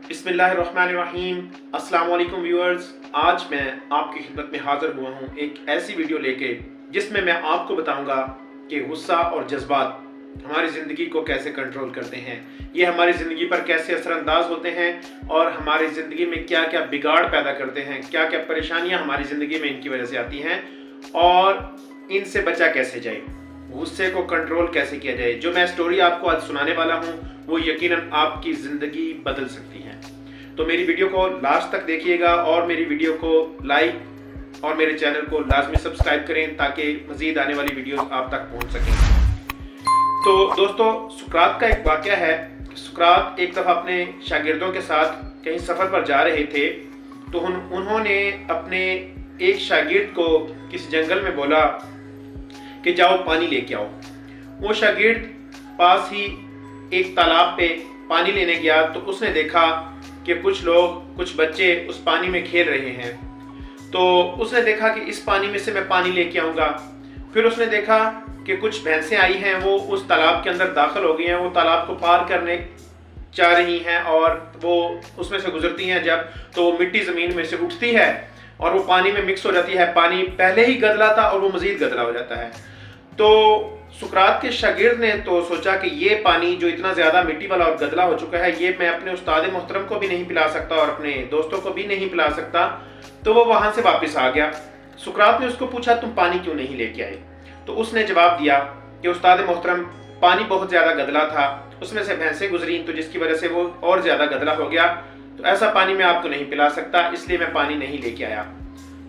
बिस्मिल्लाहिर्रहमानिर्रहीम। अस्सलाम वालेकुम व्यूअर्स। आज मैं आपकी खिदमत में हाज़िर हुआ हूँ एक ऐसी वीडियो लेके जिसमें मैं आपको बताऊंगा कि गुस्सा और जज्बात हमारी ज़िंदगी को कैसे कंट्रोल करते हैं, ये हमारी ज़िंदगी पर कैसे असरअंदाज होते हैं और हमारी ज़िंदगी में क्या क्या बिगाड़ पैदा करते हैं, क्या क्या परेशानियाँ हमारी ज़िंदगी में इनकी वजह से आती हैं और इनसे बचा कैसे जाए, गुस्से को कंट्रोल कैसे किया जाए। जो मैं स्टोरी आपको आज सुनाने वाला हूँ वो यकीनन आपकी ज़िंदगी बदल सकती है। तो मेरी वीडियो को लास्ट तक देखिएगा और मेरी वीडियो को लाइक और मेरे चैनल को लाजमी सब्सक्राइब करें ताकि मज़ीद आने वाली वीडियोस आप तक पहुंच सकें। तो दोस्तों, सुकरात का एक वाक़या है। सुकरात एक दफ़ा अपने शागिर्दों के साथ कहीं सफ़र पर जा रहे थे तो उन्होंने अपने एक शागिर्द को किसी जंगल में बोला कि जाओ पानी लेके आओ। वो शागिर्द पास ही एक तालाब पे पानी लेने गया तो उसने देखा कि कुछ बच्चे उस पानी में खेल रहे हैं। तो उसने देखा कि इस पानी में से मैं पानी लेके आऊँगा। फिर उसने देखा कि कुछ भैंसें आई हैं, वो उस तालाब के अंदर दाखिल हो गई हैं, वो तालाब को पार करने चाह रही हैं और वो उसमें से गुजरती हैं जब तो वो मिट्टी ज़मीन में से उठती है और वो पानी में मिक्स हो जाती है। पानी पहले ही गदला था और वो मज़ीद गदला हो जाता है। तो सुकरात के शागिर्द ने तो सोचा कि ये पानी जो इतना ज़्यादा मिट्टी वाला और गदला हो चुका है, ये मैं अपने उस्ताद मोहतरम को भी नहीं पिला सकता और अपने दोस्तों को भी नहीं पिला सकता। तो वो वहाँ से वापस आ गया। सुकरात ने उसको पूछा तुम पानी क्यों नहीं लेके आए? तो उसने जवाब दिया कि उस्ताद मोहतरम, पानी बहुत ज़्यादा गदला था, उसमें से भैंसें गुजरी तो जिसकी वजह से वो और ज़्यादा गदला हो गया, तो ऐसा पानी मैं आपको नहीं पिला सकता, इसलिए मैं पानी नहीं लेके आया।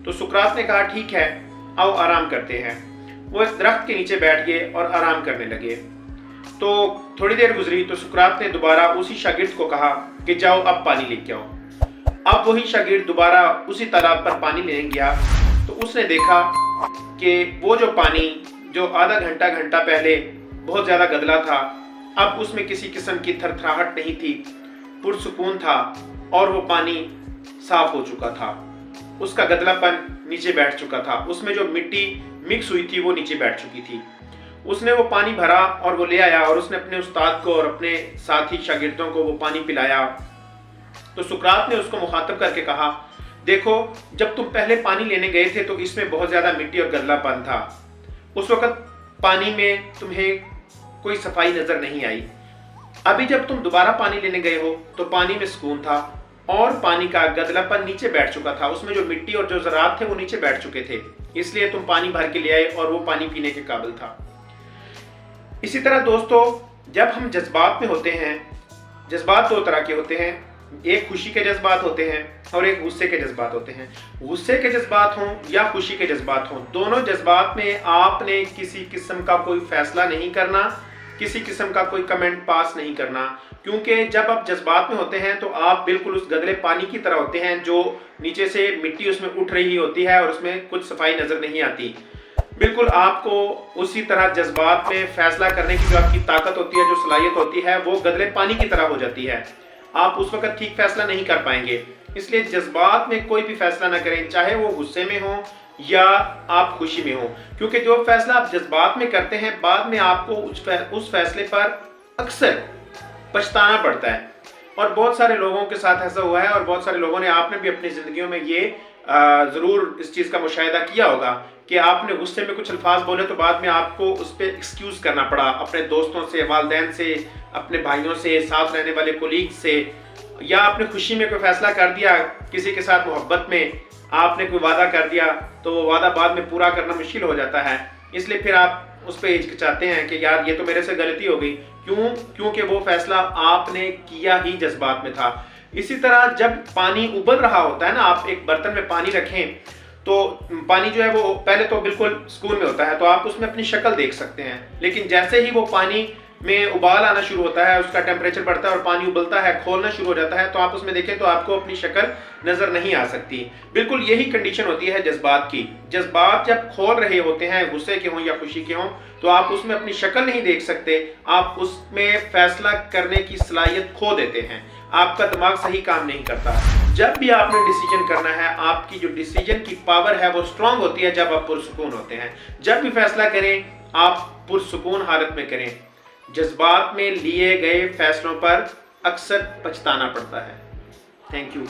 तो सुकरात ने कहा ठीक है, आओ आराम करते हैं। वो एक दरख्त के नीचे बैठ गए और आराम करने लगे। तो थोड़ी देर गुजरी तो सुकरात ने दोबारा उसी शागिर्द को कहा कि जाओ अब पानी लेके आओ। अब वही शागिर्द दोबारा उसी तालाब पर पानी लेने गया तो उसने देखा कि वो जो पानी जो आधा घंटा पहले बहुत ज़्यादा गदला था, अब उसमें किसी किस्म की थरथराहट नहीं थी, पुरसुकून था और वो पानी साफ हो चुका था। उसका गदलापन नीचे बैठ चुका था, उसमें जो मिट्टी मिक्स हुई थी वो नीचे बैठ चुकी थी। उसने वो पानी भरा और वो ले आया और उसने अपने उस्ताद को और अपने साथी शागिर्दों को वो पानी पिलाया। तो सुकरात ने उसको मुखातब करके कहा, देखो जब तुम पहले पानी लेने गए थे तो इसमें बहुत ज़्यादा मिट्टी और गदलापन था, उस वक़्त पानी में तुम्हें कोई सफाई नज़र नहीं आई। अभी जब तुम दोबारा पानी लेने गए हो तो पानी में सुकून था और पानी का गदलापन नीचे बैठ चुका था, उसमें जो मिट्टी और जो ज़रात थे वो नीचे बैठ चुके थे, इसलिए तुम पानी भर के ले आए और वो पानी पीने के काबिल था। इसी तरह दोस्तों, जब हम जज्बात में होते हैं, जज्बात दो तरह के होते हैं, एक खुशी के जज्बात होते हैं और एक गुस्से के जज्बात होते हैं। गुस्से के जज्बात हों या खुशी के जज्बात हों, दोनों जज्बात में आपने किसी किस्म का कोई फैसला नहीं करना, किसी किस्म का कोई कमेंट पास नहीं करना, क्योंकि जब आप जज्बात में होते हैं तो आप बिल्कुल उस गदले पानी की तरह होते हैं जो नीचे से मिट्टी उसमें उठ रही होती है और उसमें कुछ सफाई नज़र नहीं आती। बिल्कुल आपको उसी तरह जज्बात में फैसला करने की जो आपकी ताकत होती है, जो सलाहियत होती है, वो गदले पानी की तरह हो जाती है। आप उस वक्त ठीक फैसला नहीं कर पाएंगे। इसलिए जज्बात में कोई भी फैसला ना करें, चाहे वो गुस्से में हो या आप खुशी में हो, क्योंकि जो फैसला आप जज्बात में करते हैं बाद में आपको उस फैसले पर अक्सर पछताना पड़ता है। और बहुत सारे लोगों के साथ ऐसा हुआ है और बहुत सारे लोगों ने, आपने भी अपनी ज़िंदगियों में ये ज़रूर इस चीज़ का मुशाहिदा किया होगा कि आपने गुस्से में कुछ अल्फाज बोले तो बाद में आपको उस पर एक्सक्यूज़ करना पड़ा, अपने दोस्तों से, वालिदैन से, अपने भाइयों से, साथ रहने वाले कोलीग से, या आपने खुशी में कोई फैसला कर दिया, किसी के साथ मोहब्बत में आपने कोई वादा कर दिया तो वो वादा बाद में पूरा करना मुश्किल हो जाता है। इसलिए फिर आप उस पर हिचकिचाते हैं कि यार ये तो मेरे से गलती हो गई। क्योंकि वो फैसला आपने किया ही जज्बात में था। इसी तरह जब पानी उबल रहा होता है ना, आप एक बर्तन में पानी रखें तो पानी जो है वो पहले तो बिल्कुल सुकून में होता है, तो आप उसमें अपनी शक्ल देख सकते हैं, लेकिन जैसे ही वो पानी में उबाल आना शुरू होता है, उसका टेम्परेचर बढ़ता है और पानी उबलता है, खोलना शुरू हो जाता है, तो आप उसमें देखें तो आपको अपनी शक्ल नज़र नहीं आ सकती। बिल्कुल यही कंडीशन होती है जज्बात की। जज्बात जब खोल रहे होते हैं, गुस्से के हों या खुशी के हों, तो आप उसमें अपनी शक्ल नहीं देख सकते, आप उसमें फैसला करने की सलाहियत खो देते हैं, आपका दिमाग सही काम नहीं करता। जब भी आपने डिसीजन करना है, आपकी जो डिसीजन की पावर है वो स्ट्रांग होती है जब आप पुरसुकून होते हैं। जब भी फैसला करें आप पुरसुकून हालत में करें। जज्बात में लिए गए फैसलों पर अक्सर पछताना पड़ता है। Thank you.